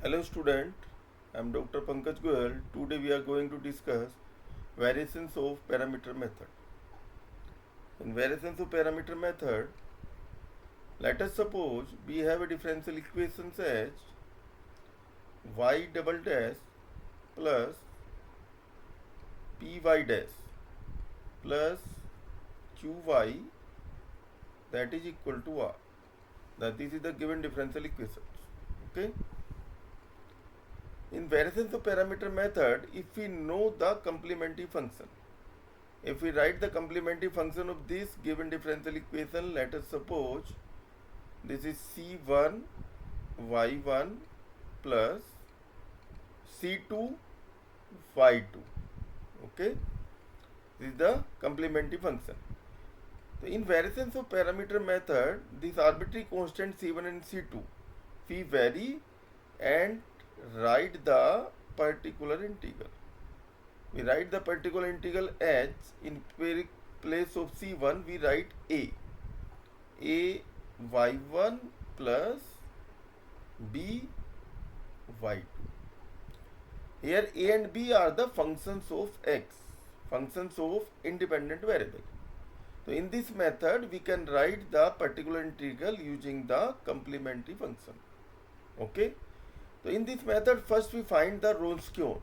Hello student, I am Dr. Pankaj Goyal. Today we are going to discuss variations of parameter method. In variations of parameter method, let us suppose we have a differential equation as y double dash plus py dash plus qy that is equal to r. That this is the given differential equations. Okay. In variations of parameter method, if we know the complementary function, if we write the complementary function of this given differential equation, let us suppose this is c1 y1 plus c2 y2. Okay, this is the complementary function. So in variations of parameter method, this arbitrary constant c1 and c2 we vary and write the particular integral. We write the particular integral h in place of c1 we write a y1 plus b y2. Here a and b are the functions of x, functions of independent variable. So in this method we can write the particular integral using the complementary function. Okay. So in this method first we find the Wronskian.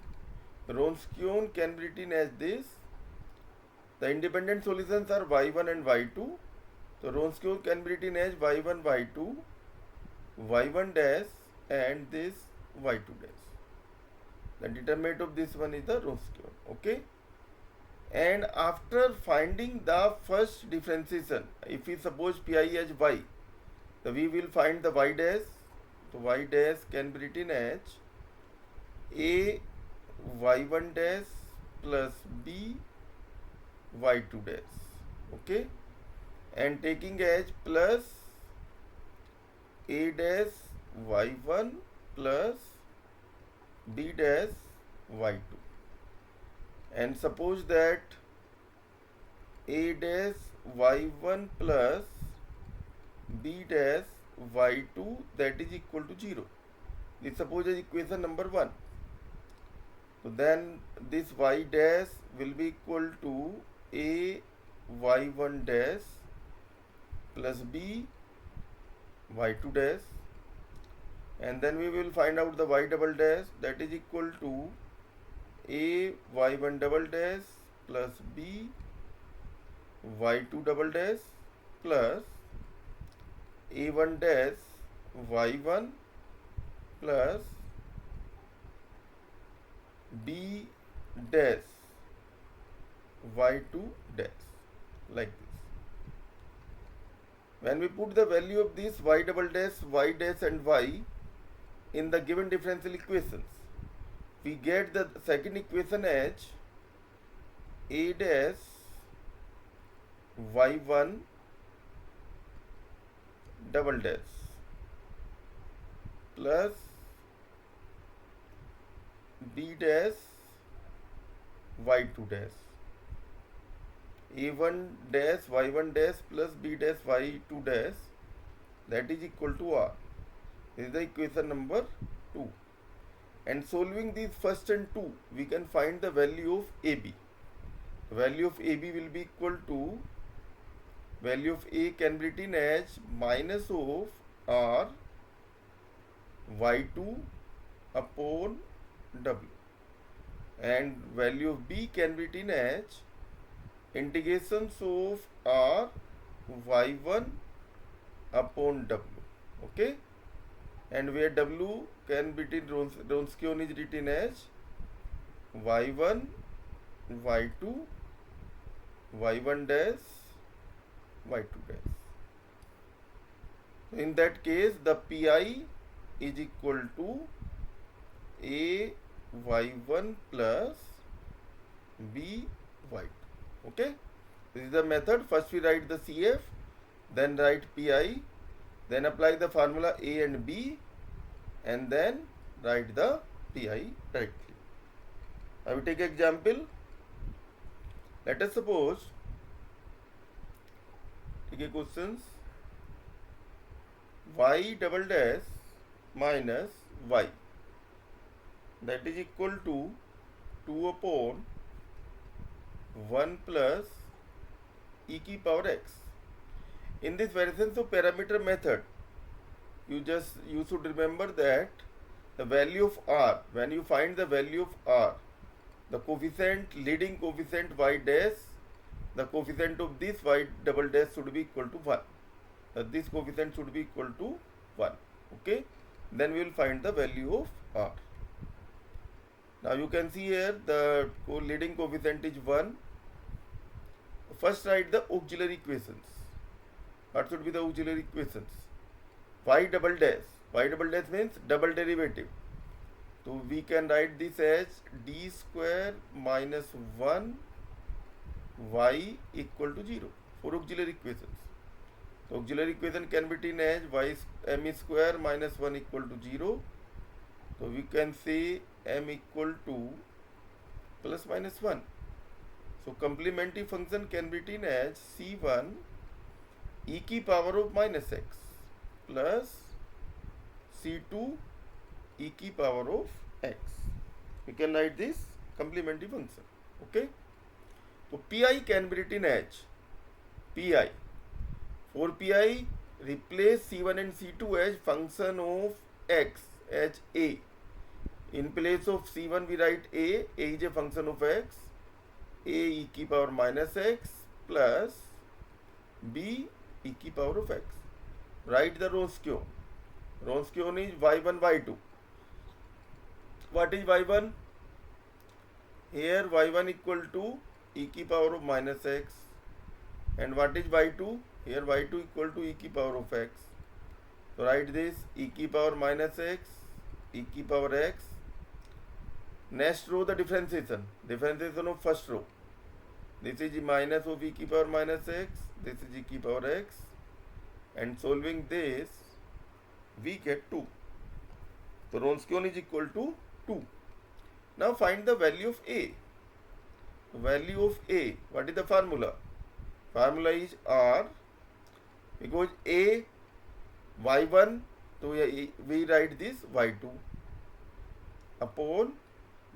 Wronskian can be written as this. The independent solutions are y1 and y2. So Wronskian can be written as y1 y2 y1 dash and this y2 dash. The determinant of this one is the Wronskian. Okay. And after finding the first differentiation, if we suppose pi as y, so we will find the y dash. So y dash can be written as a y1 dash plus b y2 dash. Okay, and taking as plus a dash y1 plus b dash y2, and suppose that a dash y1 plus b dash y2 that is equal to 0. This suppose is equation number 1. So then this y dash will be equal to a y1 dash plus b y2 dash, and then we will find out the y double dash that is equal to a y1 double dash plus b y2 double dash plus a1 dash y1 plus b dash y2 dash, like this. When we put the value of this y double dash, y dash and y in the given differential equations, we get the second equation as a dash y1 double dash plus b dash y2 dash, a1 dash y1 dash plus b dash y2 dash that is equal to r. This is the equation number 2. And solving these first and 2, we can find the value of AB. The value of AB will be equal to, value of A can be written as minus of R y2 upon W, and value of B can be written as integrations of R y1 upon W. Okay, and where W can be written, Wronskian is written as y1 y2 y1 dash y2 dash. In that case the pi is equal to a y1 plus b y2. Okay, this is the method. First we write the CF, then write pi, then apply the formula a and b, and then write the pi directly. I will take example. Let us suppose, take a questions, y double dash minus y. that is equal to 2 upon 1 plus e की power x. In this variance of parameter method, you should remember that the value of r, when you find the value of r, the coefficient, leading coefficient y dash, the coefficient of this y double dash should be equal to 1. This coefficient should be equal to 1. Okay, then we will find the value of r. Now you can see here the leading coefficient is 1. First write the auxiliary equations. What should be the auxiliary equations? Y double dash. Y double dash means double derivative. So we can write this as d square minus 1 y equal to 0 for auxiliary equations. So auxiliary equation can be written as y m square minus 1 equal to 0. So we can say m equal to plus minus 1. So complementary function can be written as c1 e की power of minus x plus c2 e की power of x. We can write this complementary function. Okay. So pi can be written as pi. For pi, replace c1 and c2 as function of x as a. In place of c1 we write a is a function of x, a e की power minus x plus b e की power of x. Write the Wronskian. Wronskian is y1 y2. What is y1? Here y1 equal to e की power of minus x. And what is y2? Here y2 equal to e की power of x. So write this e की power minus x, e की power x. Next row the differentiation. Differentiation of first row. This is minus of e की power minus x. This is e की power x. And solving this, we get 2. So Wronskian is equal to 2. Now find the value of a. Value of a. What is the formula? Formula is r. Because a y1, so we write this y2 upon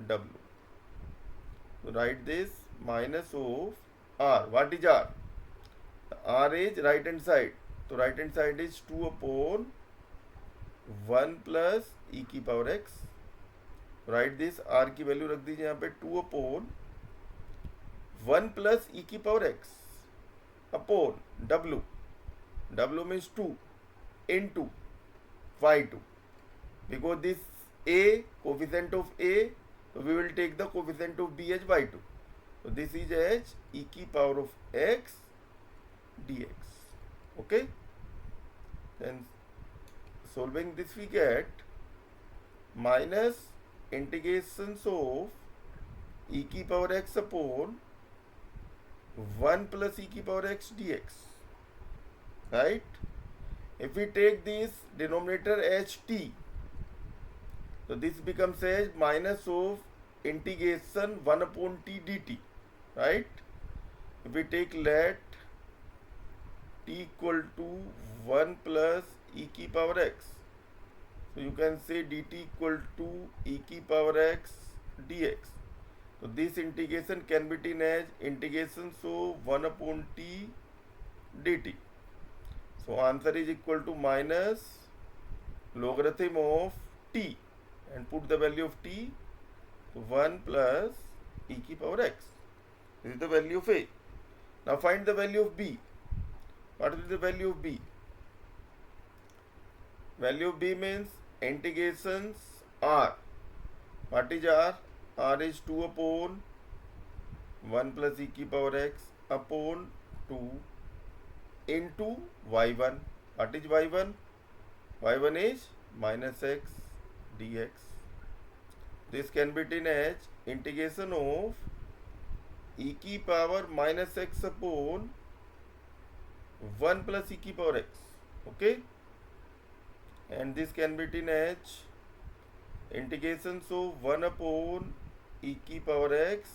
w. So write this minus of r. What is r? R is right hand side. So right hand side is 2 upon 1 plus e की power x. Write this r की value रख दीजिए यहाँ पे 2 upon 1 plus e की power x upon w. W means 2 into y2. Because this a, coefficient of a, so we will take the coefficient of b as y2. So this is as e की power of x dx. Okay. Then solving this we get minus integrations of e की power x upon 1 plus e की power x dx. Right? If we take this denominator as t, so this becomes as minus of integration 1 upon t dt. Right? If we take let t equal to 1 plus e की power x, so you can say dt equal to e की power x dx. So this integration can be written as integration so 1 upon t dt. So answer is equal to minus logarithm of t and put the value of t, 1 plus e की power x. This is the value of a. Now find the value of b. What is the value of b? Value of b means integrations r. What is r? R is 2 upon 1 plus e की power x upon 2 into y1. What is y1? Y1 is minus x dx. This can be written as integration of e की power minus x upon 1 plus e की power x. Okay. And this can be written as integration so 1 upon e की power x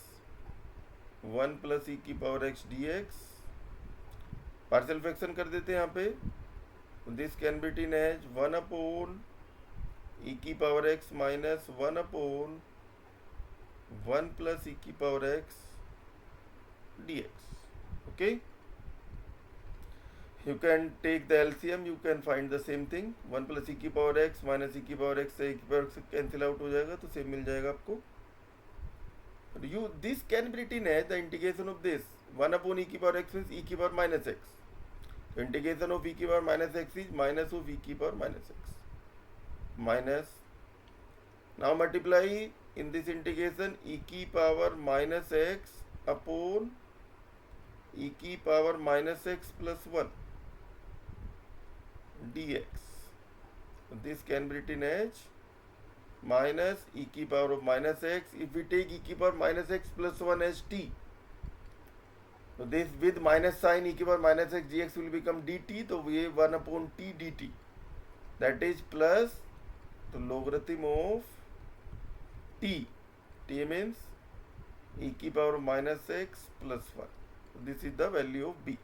1 plus e की power x dx. Partial fraction कर देते हैं यहाँ पे. This can be written as 1 upon e की power x minus 1 upon 1 plus e की power x dx. Okay, you can take the LCM, you can find the same thing. 1 plus e की power x minus e की power x से e की power x cancel out हो जाएगा तो same मिल जाएगा आपको. You this can be written as the integration of this 1 upon e की पावर x means e की power minus x. So integration of e की power minus x is minus of e की power minus x minus. Now multiply in this integration e की power minus x upon e की power minus x plus 1 dx. So this can be written as minus e की power of minus x. If we take e की power minus x plus 1 as t, so this with minus sign e की power minus x dx will become dt. तो ये 1 upon t dt, that is plus तो logarithm of t. t means e की power minus x plus 1. So this is the value of b.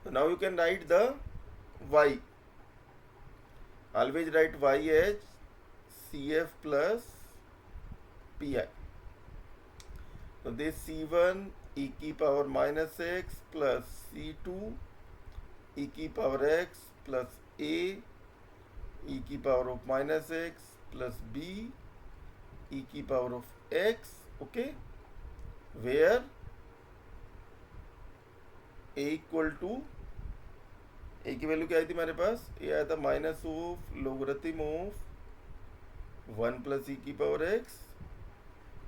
So now you can write the y. Always write y as CF plus PI. So this C1 e की power minus x plus C2 e की power x plus A e की power of minus x plus B e की power of x. Okay, where A equal to ए की value क्या आई थी हमारे पास, a आया था minus of logarithm of 1 plus e की power x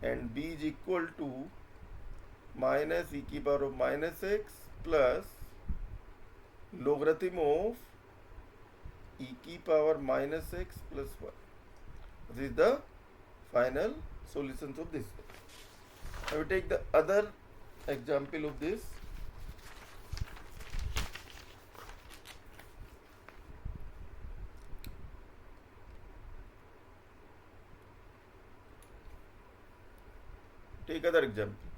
and b is equal to minus e की power of minus x plus logarithm of e की power minus x plus 1. This is the final solutions of this. I will take the other example of this. Take other example.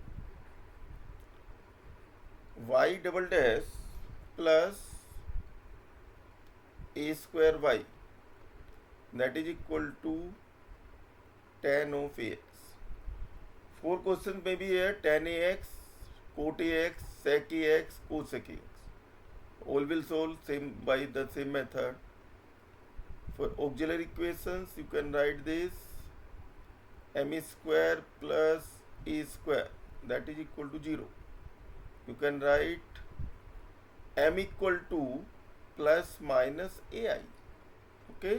Y double dash plus a square y, that is equal to tan of ax. 4 questions may be here: tan ax, cot ax, sec ax, cosec ax. All will solve same by the same method. For auxiliary equations, you can write this m square plus a square, that is equal to 0. You can write m equal to plus minus ai. Okay,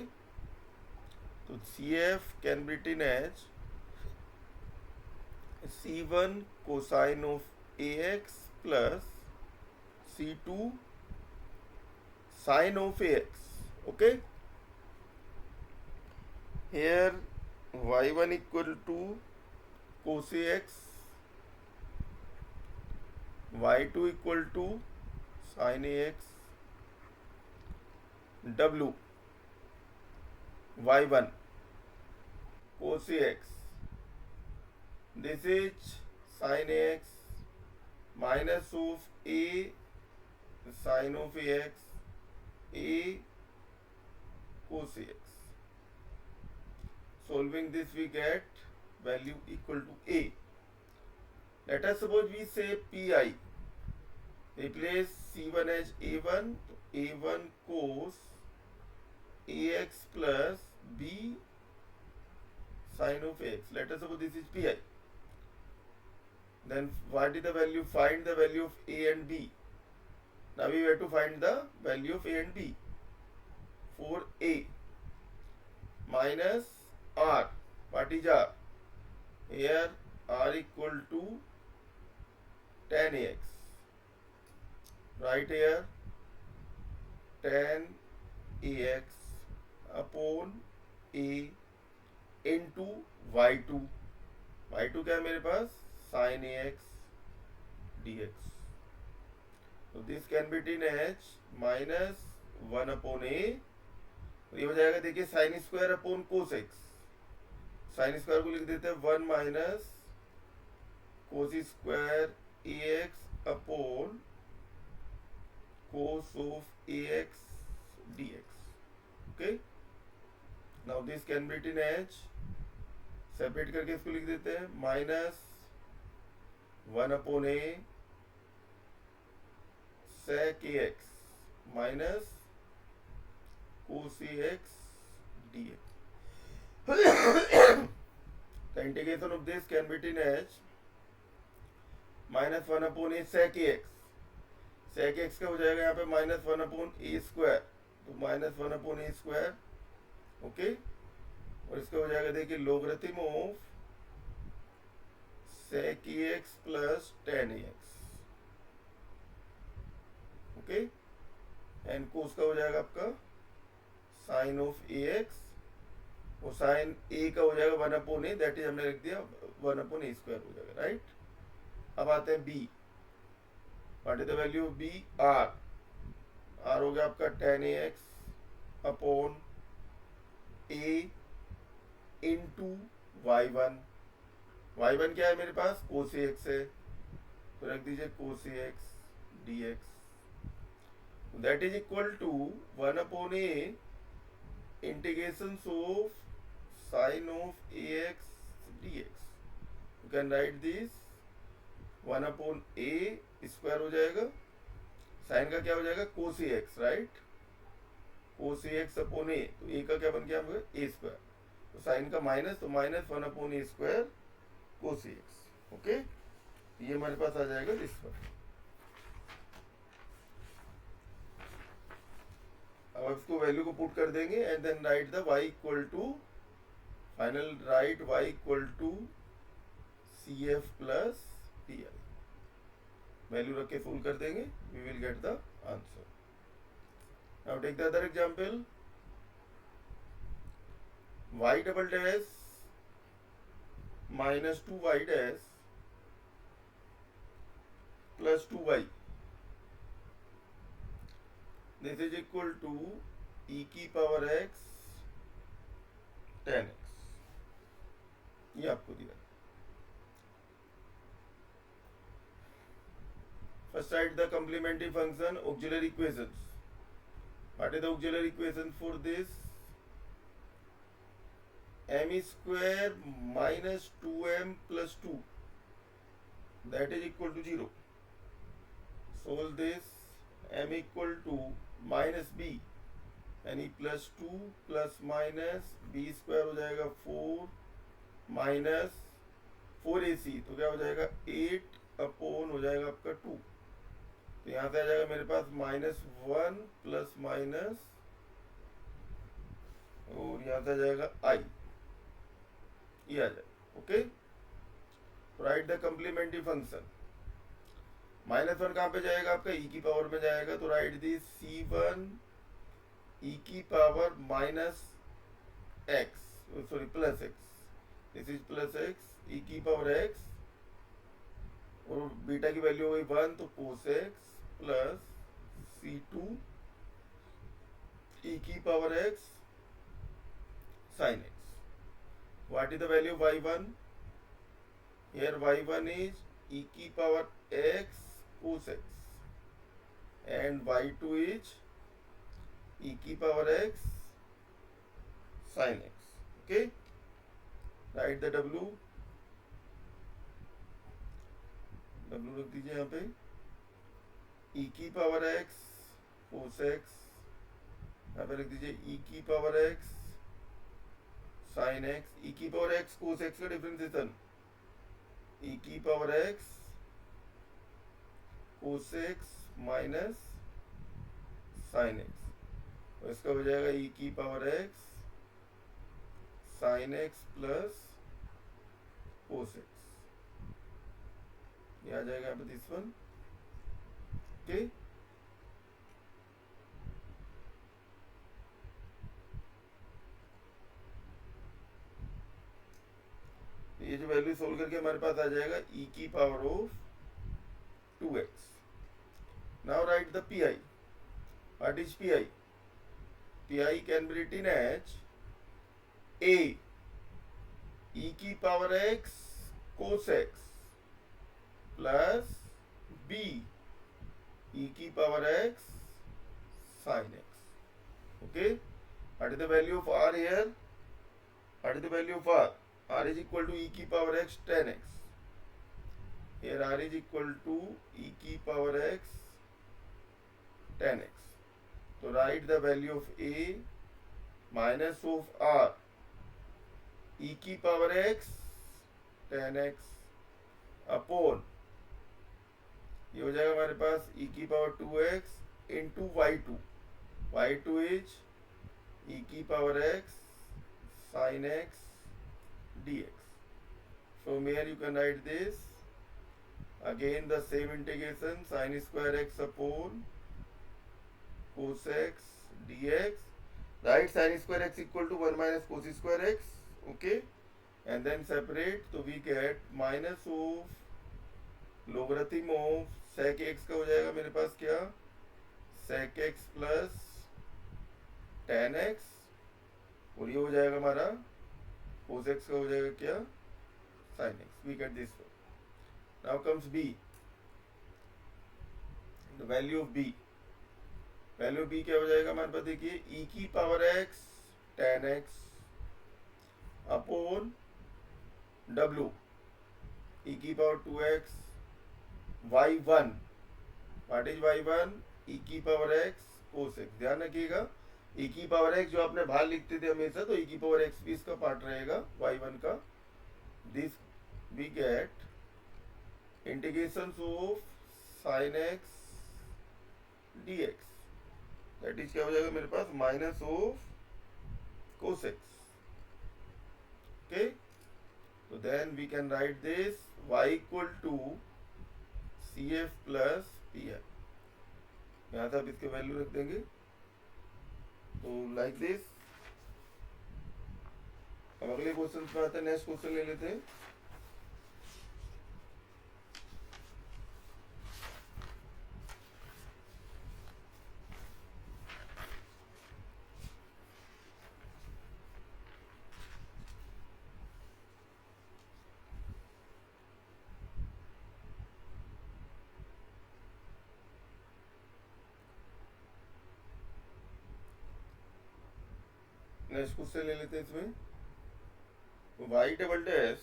so CF can be written as C1 cosine of ax plus C2 sine of ax. Okay, here y1 equal to cos ax, y2 equal to sin ax, w y1 cos ax, this is sin ax minus of a sin of ax, a cos ax. Solving this we get value equal to a. Let us suppose we say pi. Replace c1 as a1, a1 cos ax plus b sin of x. Let us suppose this is pi. Then what is the value? Find the value of a and b. Now we have to find the value of a and b. For a minus r, what is r? Here r equal to tan ax. Right here tan ax upon a into y2. y2 क्या है मेरे पास? sin ax dx. So this can be written as minus 1 upon a. तो ये हो जाएगा, देखिए sin square upon cos x. Sine square को लिख देते हैं 1 minus cos square a x upon cos of a x d x. Okay, now this can be written as, separate करके इसको लिख देते हैं, -1/a sec ax minus cos ax dx. The integration of this can be written as -1/a sec ax. sec x का हो जाएगा यहाँ पे -1/a², तो -1/a², ओके, और इसका हो जाएगा देखिए logarithm of sec ax plus tan ax, okay, and cos का हो जाएगा आपका साइन ऑफ ax, और साइन a का हो जाएगा 1/a, दैट इज हमने लिख दिया 1/a² हो जाएगा, राइट। अब आते हैं b, what is the value of b, r हो गया आपका tan ax upon a into y1, y1 क्या है मेरे पास, cos ax है, तो रख दीजिए cos ax dx, that is equal to 1/a integration of sine of ax dx. You can write this 1/a² हो जाएगा, साइन का क्या हो जाएगा cos ax, right, cos ax upon a, तो a का क्या बन गया a², तो साइन का माइनस, तो -1/a² cos ax, ओके, ये हमारे पास आ जाएगा दिस पर। अब इसको वैल्यू को पुट कर देंगे and then write the y equal to, final write y equal to CF plus PI, value रख के फुल कर देंगे, we will get the answer. Now take the other example, y double dash -2y dash plus 2y, this is equal to e की power x tan x, ये आपको दिया। First write the complementary function auxiliary equations. What is the auxiliary equation for this? M square minus 2m plus 2, that is equal to 0. Solve this, m equal to minus b, यानी plus 2 plus minus b² हो जाएगा 4 minus 4ac, तो क्या हो जाएगा 8 upon हो जाएगा आपका 2, तो यहाँ से आ जाएगा मेरे पास -1 प्लस माइनस, और यहाँ से आ जाएगा i, ये आ जाएगा, okay. Write the complementary function, -1 कहाँ पे जाएगा आपका e की पावर में जाएगा, तो राइट दिस c1 e की power minus x, sorry plus x, this is plus x e की पावर x, और बीटा की वैल्यू हुई 1, तो cos x plus c2 e की power x sin x. What is the value of y1? Here y1 is e की power x cos x, and y2 is e की power x sin x, okay. Write the w रख दीजिए यहाँ पे, e की power x cos x, यहाँ पे रख दीजिए e की power x sin x, e की पावर x cos x का डिफरेंशिएशन, e की power x cos x minus sin x, और इसका हो जाएगा e की power x sin x plus cos x, ये आ जाएगा यहाँ पे दिस वन, ओके। ये जो वैल्यू सोल्व करके हमारे पास आ जाएगा e की power of 2x. Now write the pi. What is pi? pi can be written as a e की power x cos x plus b e की power x sin x, okay. What is the value of r here? What is the value of r? R is equal to e की power x 10x. Here r is equal to e की power x 10x. So write the value of a minus of r e की power x 10x upon ये हो जाएगा हमारे पास e की power 2x into y2 is e की power x sin x dx. From here you can write this again the same integration sin square x upon cos x dx. Write sin square x equal to 1 minus cos square x. Okay, and then separate, so we get minus of logarithm of sec x का हो जाएगा मेरे पास क्या sec x plus tan x और ये हो जाएगा हमारा cos x का हो जाएगा क्या sin x. We get this one. Now comes b. The value of b. Value of b क्या हो जाएगा हमारे पास देखिए e की power x tan x upon w e की power 2x y1. What is y1? e की power x cos x. ध्यान रखिएगा e की पावर x जो आपने बाहर लिखते थे हमेशा, तो e की पावर x भी इसका पार्ट रहेगा y1 का. This we get integration of sin x dx. That is क्या हो जाएगा मेरे पास minus of cos x. Okay, so then we can write this y equal to cf plus pf. यहाँ से आप इसके वैल्यू रख देंगे तो लाइक दिस. अब अगले क्वेश्चन पे आते हैं. नेक्स्ट क्वेश्चन ले लेते हैं. नेक्स्ट क्वेश्चन ले लेते हैं इसमें. y double dash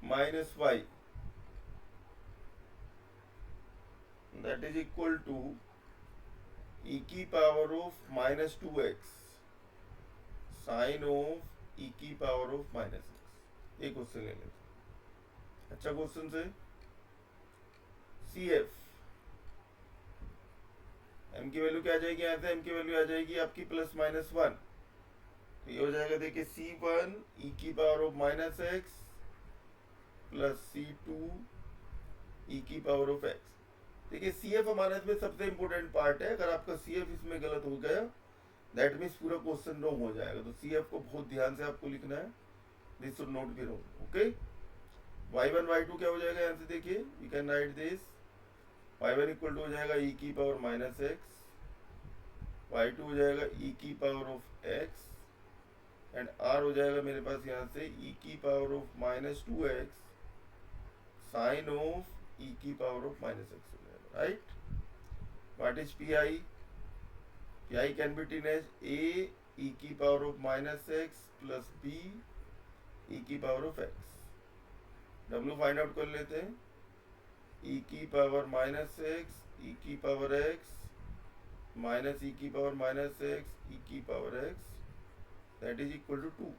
minus y that is equal to e की power of minus 2x sine of e की पावर ऑफ माइनस x. ये क्वेश्चन ले लेते हैं. अच्छा क्वेश्चन से CF m की वैल्यू क्या आ जाएगी यहाँ से? m की वैल्यू आ जाएगी आपकी प्लस माइनस 1. तो ये हो जाएगा देखिए C1 e की power of minus x plus C2 e की पावर ऑफ x. देखिए CF हमारा इसमें सबसे इंपॉर्टेंट पार्ट है. अगर आपका CF इसमें गलत हो गया दैट मीन्स पूरा क्वेश्चन रॉन्ग हो जाएगा. तो CF को बहुत ध्यान से आपको लिखना है. This should not be wrong. Okay, y1 y2 क्या हो जाएगा यहाँ से देखिए. We can write this y1 equal to हो जाएगा e की पावर माइनस x, y2 हो जाएगा e की power of x and r हो जाएगा मेरे पास यहाँ से e की power of minus 2x sine of e की पावर ऑफ माइनस x हो जाएगा. Right. What is pi? pi can be written as a e की power of minus x plus b e की power of x. w find out कर लेते हैं. e की power minus x e की power x minus e की power minus x e की power x that is equal to 2.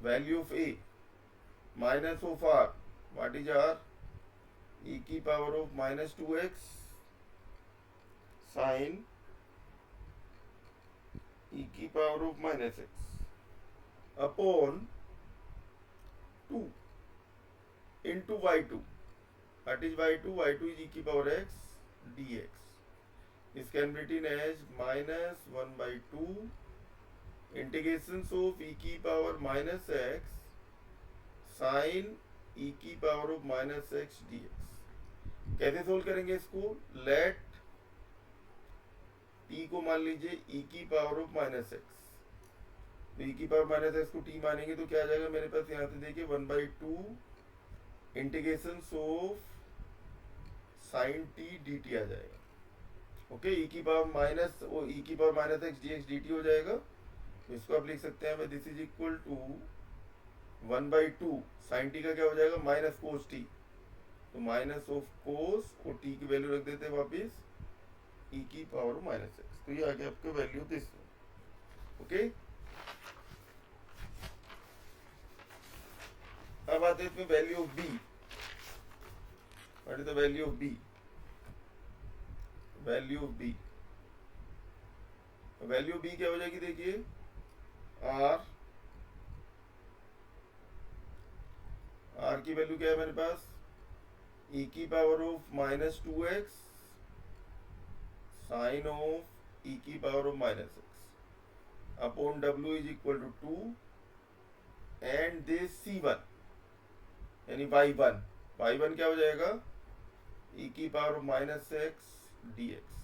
Value of a minus of r. What is r? e की power of minus 2x sine e की power of minus x upon 2 into y2. What is y2? y2 is e की power x dx. This can be written as minus 1 by 2 integrations of e की power minus x sin e की power of minus x dx. कैसे solve करेंगे इसको? Late t को मान लीजिए e की पावर ऑफ माइनस x. तो e की पावर माइनस x को t मानेंगे तो क्या आ जाएगा मेरे पास यहाँ से देखिए 1 by 2 integration of sine t d t आ जाएगा. ओके, ई की पावर माइनस वो ई की power minus x d x d t हो जाएगा। तो इसको आप लिख सकते हैं this is equal to 1/2 sine t का क्या हो जाएगा माइनस कोस टी, तो माइनस ऑफ कोस और टी की वैल्यू रख देते हैं वापिस ई की पावर माइनस एक्स, तो ये आ गया आपका वैल्यू दिस। ओके, अब आते हैं इसमें value of B. What is the value of B? Value of B, value B क्या हो जाएगी देखिए, आर, आर की वैल्यू क्या है मेरे पास, ई की power of minus 2x sine of e की power of minus x upon w is equal to 2 and this c1 यानी y1, y1 क्या हो जाएगा e की power of minus x d x,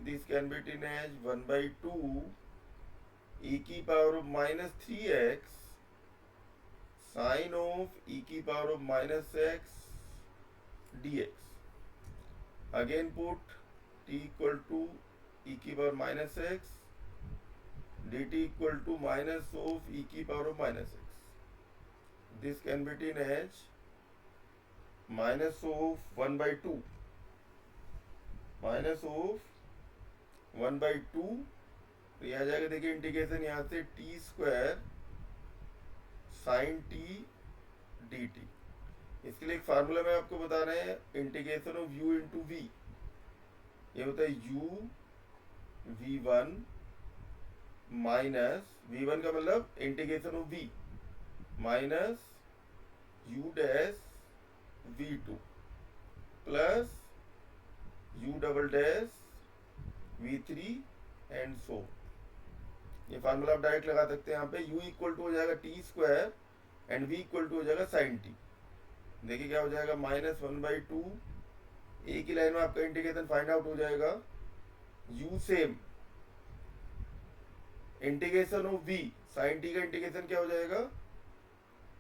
this can be written as 1/2 e की power of minus 3x sine of e की power of minus x dx. Again put t equal to e की power minus x dt equal to minus of e की power of minus x. This can be written as minus of 1/2 minus of 1/2, तो यह आ जाएगा देखिए integration यहाँ से t square sine t d t. इसके लिए एक फार्मूला मैं आपको बता रहे हैं, integration of u into v, ये होता है u v1 माइनस v1 का मतलब integration of v minus u dash v2 plus u double dash v3 and so. ये फार्मूला आप डायरेक्ट लगा सकते हैं यहाँ पे, u इक्वल टू हो जाएगा t square and v equal to हो जाएगा साइन टी। देखिए क्या हो जाएगा -1/2, एक ही लाइन में आपका इंटीग्रेशन फाइंड आउट हो जाएगा। u same integration of v sine t का इंटीग्रेशन क्या हो जाएगा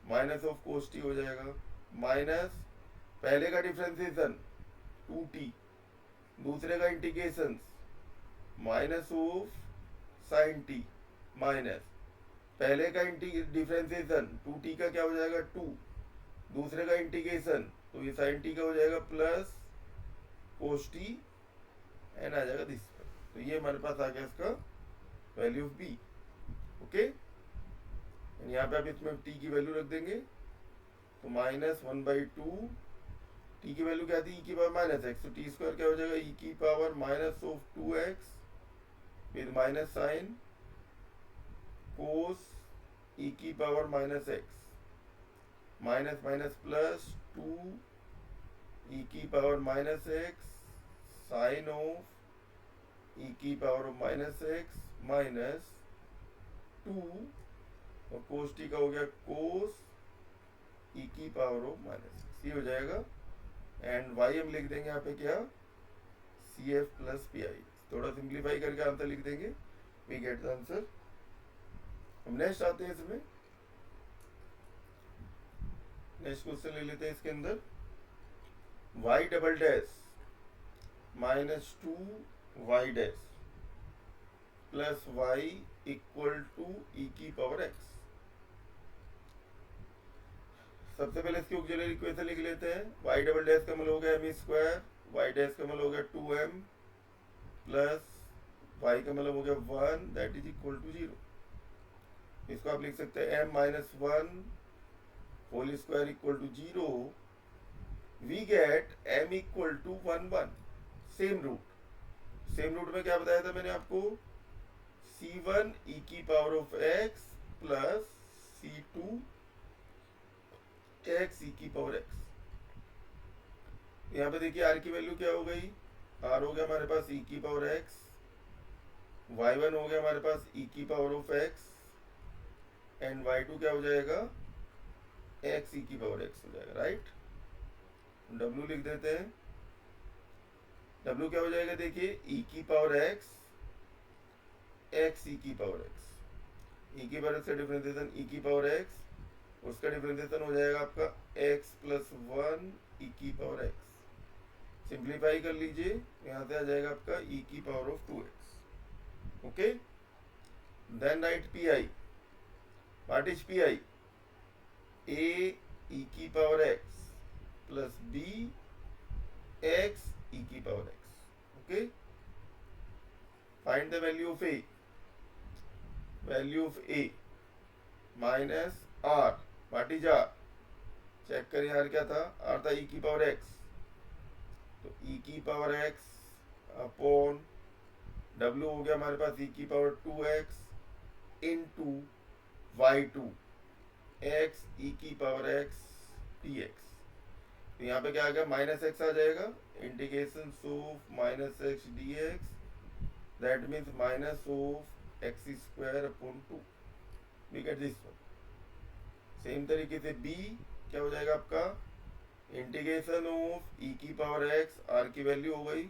माइनस ऑफ कोस टी हो जाएगा, माइनस पहले का डिफरेंशिएशन 2t, दूसरे का integration minus of sine T, minus पहले का डिफरेंशिएशन 2t का क्या हो जाएगा 2, दूसरे का इंटीग्रेशन तो ये साइन टी का हो जाएगा प्लस कोस टी एंड आ जाएगा दिस पर। तो ये हमारे पास आ गया इसका वैल्यू ऑफ बी। ओके, यहाँ पे आप इसमें टी की वैल्यू रख देंगे, तो -1/2, टी की वैल्यू क्या थी ई की पावर माइनस एक्स, तो टी स्क्वायर क्या हो जाएगा ई की power minus of 2x with minus sine cos e की power minus x minus minus plus 2 e की power minus x sine of e की power of minus x minus 2 और cos t का हो गया कोस ई की power of minus x, ये हो जाएगा। एंड वाई हम लिख देंगे यहाँ पे क्या C F plus P I, थोड़ा सिंप्लीफाई करके आंसर लिख देंगे, वी गेट द आंसर। हम नेक्स्ट आते हैं इसमें, नेक्स्ट क्वेश्चन ले लेते हैं। इसके अंदर y double dash -2y dash plus y equal to e की पावर x। सबसे पहले इसकी ऑक्सिलरी इक्वेशन लिख लेते हैं, y डबल डैश का मतलब हो गया m स्क्वायर, y डैश का मतलब हो गया 2m प्लस y का मतलब हो गया 1 दैट इज इक्वल टू 0। इसको आप लिख सकते हैं m minus 1 whole square equal to 0, we get m equal to 1 same root. Same root में क्या बताया था मैंने आपको, c1 e की power of x plus c2 x e की पावर x। यहाँ पे देखिए r की वैल्यू क्या हो गई, r हो गया हमारे पास e की पावर x, y1 हो गया हमारे पास e की power of x and y2 क्या हो जाएगा x e की पावर x हो जाएगा, राइट। w लिख देते हैं, w क्या हो जाएगा देखिए e की पावर x x e की पावर x, e की पावर x का डिफरेंशिएशन e की पावर x, उसका डिफरेंशिएशन हो जाएगा आपका x प्लस 1 e की पावर x। सिंप्लीफाई कर लीजिए, यहाँ से आ जाएगा आपका e की power of 2x. Okay, then write pi. What is pi? a e की power x plus b x e की power x. Okay, find the value of a. Value of a minus r. What is r? Check करें यार, क्या था? r था e की power x, तो e की पावर x अपॉन w हो गया हमारे पास e की power 2x into y2 x e की पावर x dx. तो यहाँ पे क्या आ गया? माइनस एक्स आ जाएगा. Integration of minus x d x, that means minus of x square upon 2. We get this one. Same तरीके से b क्या हो जाएगा आपका? इंटीग्रेशन ऑफ e की पावर x, r की वैल्यू हो गई,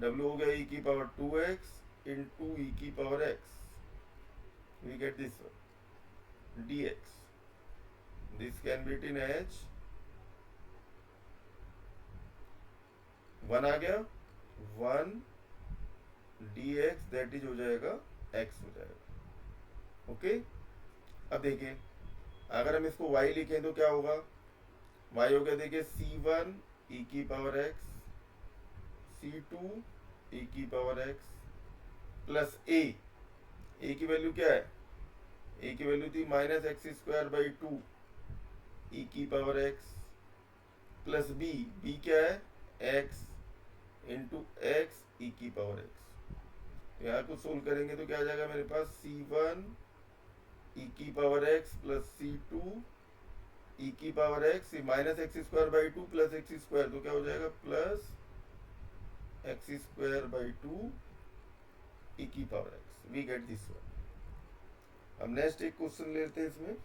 w हो गया e की पावर 2x इंटू e की power x. We get this one dx. This can be written as 1 आ गया 1 dx, दैट इज हो जाएगा x हो जाएगा. ओके, अब देखिए अगर हम इसको y लिखें तो क्या होगा? y हो गया, देखिए c1 e की पावर x, c2 e की पावर x प्लस a की वैल्यू क्या है? a की वैल्यू थी minus x square by 2 e की पावर x प्लस b क्या है? x इंटू एक्स ई की पावर x. यहाँ को सोल्व करेंगे तो क्या आ जाएगा मेरे पास? c1 e की power x plus c2 e की power x, minus x square by 2 plus x square, तो क्या हो जाएगा? Plus x square by 2 e की power x. We get this one. अब नेक्स्ट एक क्वेश्चन लेते हैं इसमें.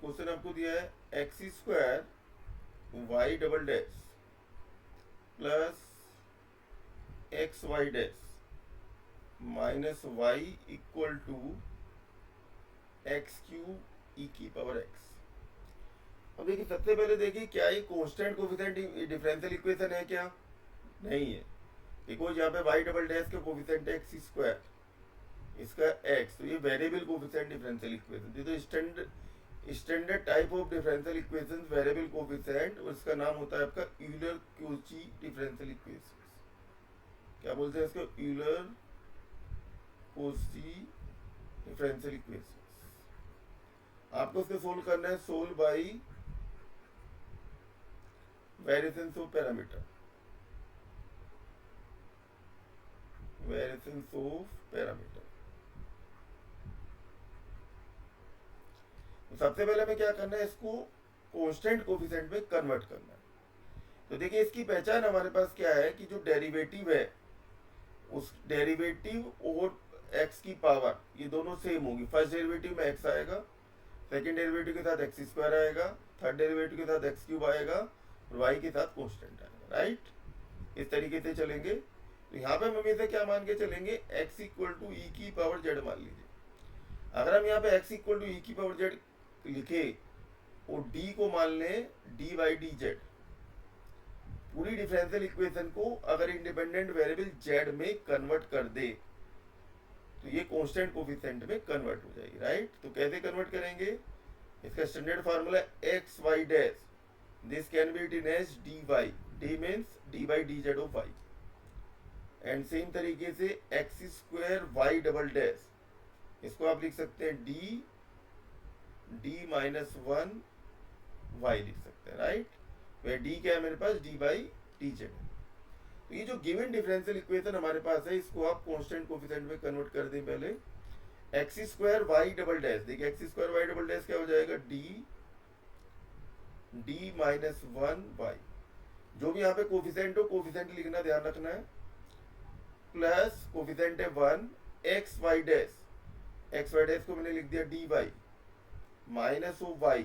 क्वेश्चन आपको दिया है x square y double dash plus x y dash minus y equal to x cube e की पावर एक्स. अब देखिए सबसे पहले देखिए क्या ये कांस्टेंट कोफिशिएंट डिफरेंशियल इक्वेशन है? क्या नहीं है. देखो यहाँ पे वाई डबल डैश का कोफिशिएंट है एक्स स्क्वायर, इसका एक्स, तो ये वेरिएबल कोफिशिएंट डिफरेंशियल इक्वेशन. ये तो standard type of differential equation variable coefficient, उसका नाम होता है आपका यूलर क्यूची डिफरेंशियल इक्वेशन. क्या बोलते हैं इसको? Euler Cauchy differential equation. आपको उसको सोल्व करना है. Solve by variations of parameter. Variations of parameter. सबसे पहले हमें क्या करना है? इसको कांस्टेंट कोफिशिएंट में कन्वर्ट करना है. तो देखिए इसकी पहचान हमारे पास क्या है कि जो डेरिवेटिव है उस डेरिवेटिव और x की पावर ये दोनों सेम होगी. फर्स्ट डेरिवेटिव में x आएगा, सेकंड डेरिवेटिव के साथ एक्स स्क्वायर आएगा, थर्ड डेरिवेटिव के साथ एक्स क्यूब आएगा और y के साथ कांस्टेंट आएगा. राइट, इस तरीके से चलेंगे. तो यहाँ पे हम हमेशा क्या मान के चलेंगे? x इक्वल टू ई की पावर जेड मान लीजिए. अगर हम यहाँ पे x इक्वल टू ई की पावर जेड लिखे और d को मान लें डी बाई डी जेड, पूरी डिफरेंशियल इक्वेशन को अगर इंडिपेंडेंट वेरिएबल z में कन्वर्ट कर दे तो ये कांस्टेंट कोफिशिएंट में कन्वर्ट हो जाएगी. राइट, तो कैसे कन्वर्ट करेंगे? इसका standard formula x y dash, this can be written as d y. D means d by D z of y. And same तरीके से x square y double dash, इसको आप लिख सकते हैं डी माइनस 1 वाई लिख सकते हैं. राइट, वह डी क्या है मेरे पास? D by D z. तो ये जो गिवन डिफरेंशियल इक्वेशन हमारे पास है इसको आप कांस्टेंट कोफिशिएंट में कन्वर्ट कर दें. पहले x square y double dash, देखिए x square y double dash क्या हो जाएगा? D minus 1 y. जो भी यहाँ पे कोफिशिएंट हो कोफिशिएंट लिखना ध्यान रखना है. प्लस कोफिशिएंट है 1 x y dash, x y dash को मैंने लिख दिया d y minus of y,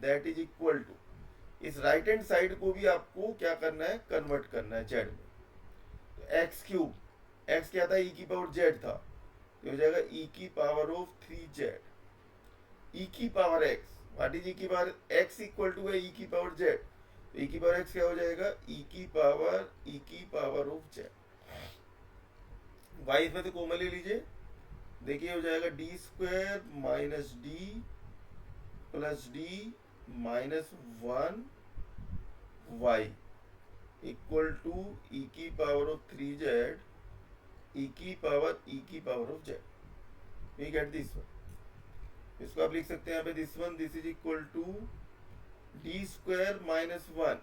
that is equal to, इस राइट हैंड साइड को भी आपको क्या करना है? कन्वर्ट करना है जेड में. तो एक्स क्यूब, एक्स क्या था? ई की पावर जेड था, ये हो जाएगा ई की पावर ऑफ 3z ई की पावर x। व्हाट इज ई की पावर x इक्वल टू है ई की पावर z। तो ई की पावर x क्या हो जाएगा ई की पावर ऑफ z। y इसमें से कॉमन ले लीजिए, देखिए हो जाएगा D square minus D plus D minus 1y equal to e की पावर ऑफ 3z ई की power of z। We get this one. इसको आप लिख सकते हैं यहाँ पे this one, this is equal to D square minus 1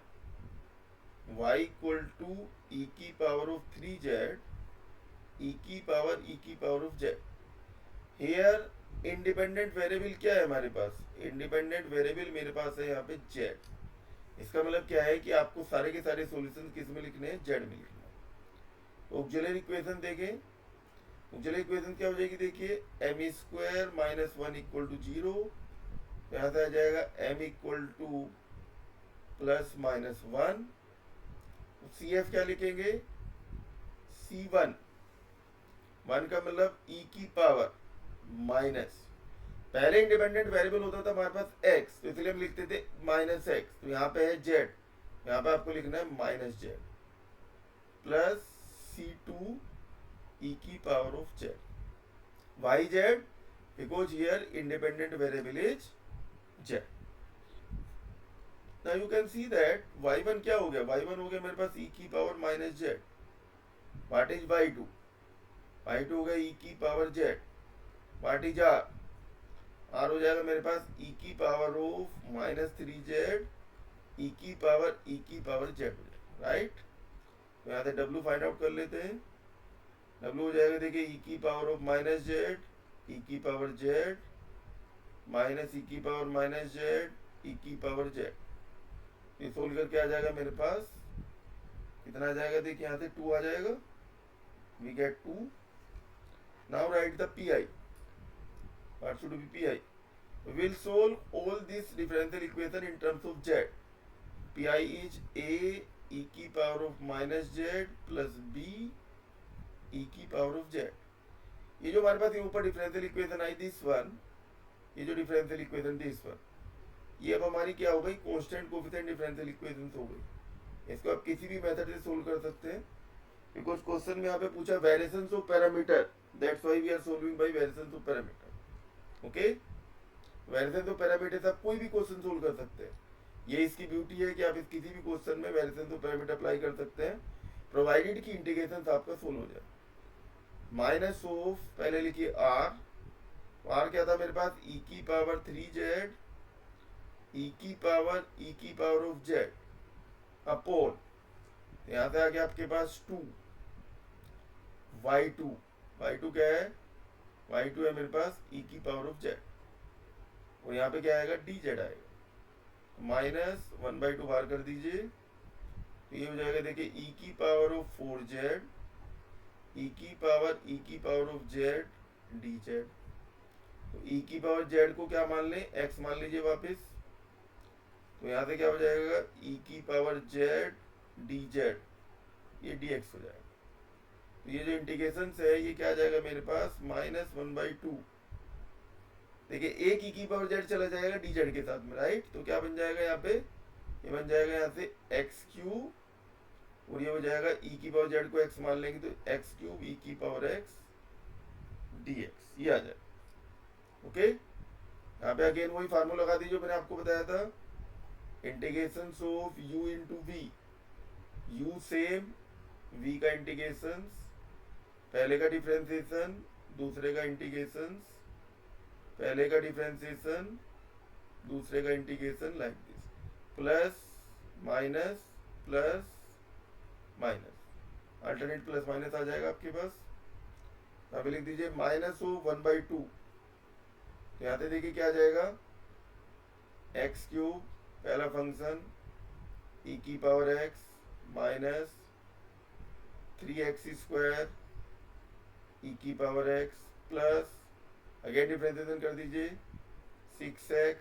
y equal to e की पावर ऑफ 3z ई की power of z। Here independent variable क्या है हमारे पास? इंडिपेंडेंट वेरिएबल मेरे पास है यहाँ पे z। इसका मतलब क्या है कि आपको सारे के सारे सॉल्यूशन किस में लिखने हैं? z में लिखना है। ऑक्सिलरी इक्वेशन देखें, ऑक्सिलरी इक्वेशन क्या हो जाएगी? देखिए m square minus 1 equal to 0, यहाँ से आ जाएगा m equal to plus minus 1। C F क्या लिखेंगे? C1 1 का मतलब ई की पावर माइनस, पहले इंडिपेंडेंट वेरिएबल होता था हमारे पास x, तो इसलिए हम लिखते थे माइनस एक्स। तो यहाँ पे है z, यहाँ पे आपको लिखना है माइनस z प्लस C2 ई की power of z yz, because here independent variable is z। Now you can see that y1 क्या हो गया? y1 हो गया मेरे पास ई की power minus z। What is y2? y2 हो गया ई की power z। What is r? r हो जाएगा मेरे पास ई की power of minus 3z e की पावर z, राइट। तो यहाँ से w फाइंड आउट कर लेते हैं। w हो जाएगा देखिए ई की पावर ऑफ माइनस z ई की पावर z माइनस ई की पावर माइनस z ई की पावर z। ये सोल्व करके आ जाएगा मेरे पास, कितना आ जाएगा? देखिए यहाँ से 2 आ जाएगा, we get 2। Now write the P I. What should be pi? We will solve all this differential equation in terms of z. Pi is a e की power of minus z plus b e की power of z। ये जो हमारे पास ये ऊपर differential equation I this one, ये जो differential equation this one, ये अब हमारी क्या हो गई? कांस्टेंट कोएफिशिएंट डिफरेंशियल इक्वेशन हो गई। इसको आप किसी भी मेथड से सोल्व कर सकते हैं, बिकॉज क्वेश्चन में यहाँ पे पूछा variations of parameter, that's why we are solving by variations of parameter. Okay, variation of parameter आप कोई भी क्वेश्चन सोल्व कर सकते हैं। ये इसकी ब्यूटी है कि आप इस किसी भी क्वेश्चन में वेरिएशन ऑफ पैरामीटर अप्लाई कर सकते हैं, प्रोवाइडेड की इंटीग्रेशन आपका सोल्व हो जाए। माइनस ऑफ, पहले लिखिए आर, आर क्या था मेरे पास? ई की पावर 3z ई की पावर ऑफ z अपॉन, यहाँ से आ गया आपके पास 2 y2। y2 क्या है? y2 है मेरे पास ई की पावर ऑफ z, और यहाँ पे क्या आएगा? dz आएगा। माइनस 1/2 बाहर कर दीजिए, तो ये हो जाएगा देखिए ई की पावर ऑफ 4z ई की पावर ऑफ z dz। तो ई की पावर z को क्या मान लें? x मान लीजिए वापस, तो यहाँ से क्या हो जाएगा? ई की पावर z dz, ये dx हो जाएगा। तो ये जो इंटीग्रेशन है ये क्या आ जाएगा मेरे पास? माइनस 1/2। देखिए एक ई की पावर z चला जाएगा dz के साथ में, राइट। तो क्या बन जाएगा यहाँ पे? ये बन जाएगा यहाँ से x3, और ये हो जाएगा ई की पावर z को x मान लेंगे तो x3 ई की पावर x dx, ये आ जाएगा। ओके, यहाँ पे अगेन वही फार्मूला लगा दीजिए मैंने आपको बताया था, integration of u into v, u same, v का इंटीग्रेशन, पहले का डिफरेंशिएशन दूसरे का इंटीग्रेशन, पहले का डिफरेंशिएशन दूसरे का integration, like this, plus minus plus minus, alternate plus minus आ जाएगा आपके पास। अभी लिख दीजिए माइनस हो 1/2, तो यहाँ पे देखिए क्या आ जाएगा? x3 पहला फंक्शन ई की पावर x माइनस 3x² ई की power x plus, again differentiation कर दीजिए 6x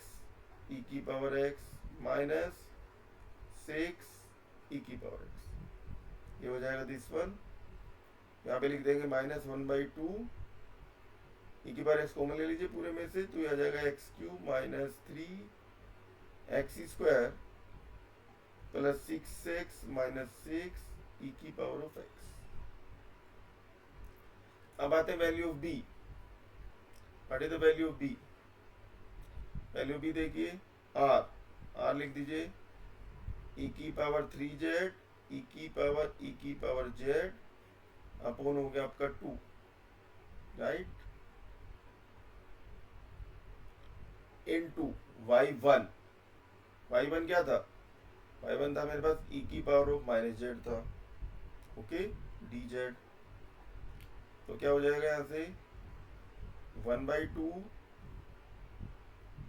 ई की पावर x माइनस 6 ई की पावर x, ये हो जाएगा दिस वन। यहाँ पे लिख देंगे माइनस 1/2 e की पावर x कॉमन ले लीजिए पूरे में से, तो ये आ जाएगा x cube minus 3x² plus 6x minus 6 e की पावर ऑफ x। अब आते हैं value of b। What is the value of b? Value b देखिए, r लिख दीजिए, e की पावर 3z e की पावर z अपॉन हो गया आपका 2, राइट, इनटू y1 क्या था? y1 था मेरे पास e की पावर ऑफ माइनस z था, ओके, dz। तो क्या हो जाएगा यहाँ से 1/2,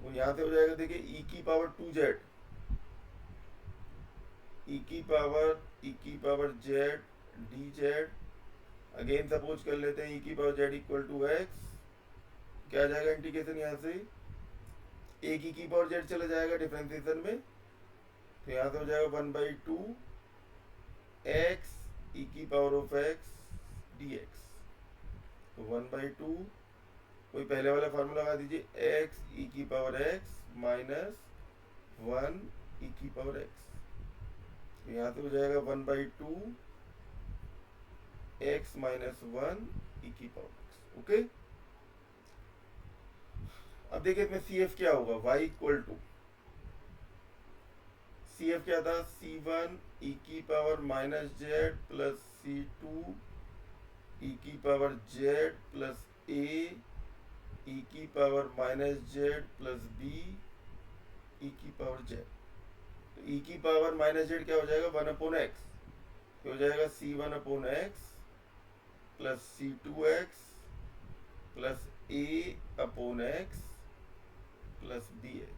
वो यहाँ से हो जाएगा, देखिए e की पावर 2z, e की power z dz। Again suppose कर लेते हैं e की power z equal to x, क्या आ जाएगा इंटीग्रेशन यहाँ से, एक ही पावर z चला जाएगा डिफरेंशिएशन में, तो यहाँ से हो जाएगा 1/2 x e की पावर ऑफ x dx। तो 1/2, कोई पहले वाला फार्मूला लगा दीजिए, x e की पावर x माइनस 1 e की पावर x। तो यहाँ से हो जाएगा 1/2 x माइनस 1 e की पावर x, ओके। अब देखिए इसमें CF क्या होगा, y इक्वल टू, CF क्या था, C1 e की power minus z plus C2 e की power z plus a e की power minus z plus b e की पावर z। तो e की पावर माइनस z क्या हो जाएगा, 1/x, हो जाएगा C1/x plus C2x plus a/x plus bx।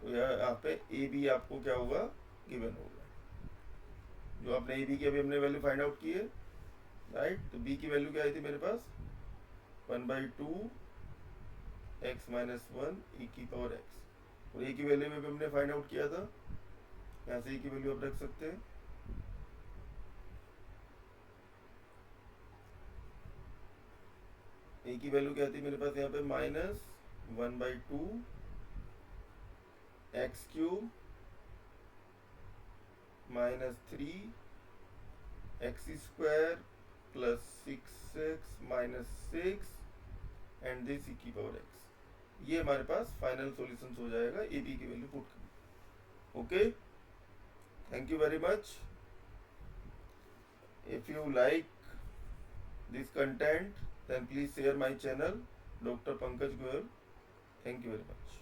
तो यहाँ पे ए बी आपको क्या होगा, गिवन होगा, जो आपने ए बी की अभी हमने वैल्यू फाइंड आउट की है, राइट। तो बी की वैल्यू क्या आई थी मेरे पास, 1/2 x माइनस 1 e की पावर x, और ए की वैल्यू में भी हमने फाइंड आउट किया था, यहाँ से ए की वैल्यू आप रख सकते हैं। ए की वैल्यू क्या थी मेरे पास यहाँ पे, minus 1/2 x cube minus 3x² plus 6x minus 6 and this e की पावर x। ये हमारे पास फाइनल सॉल्यूशंस हो जाएगा ए बी की वैल्यू पुट करके, okay. Thank you very much. If you like this content then please share my channel Dr. Pankaj Goyal. Thank you very much.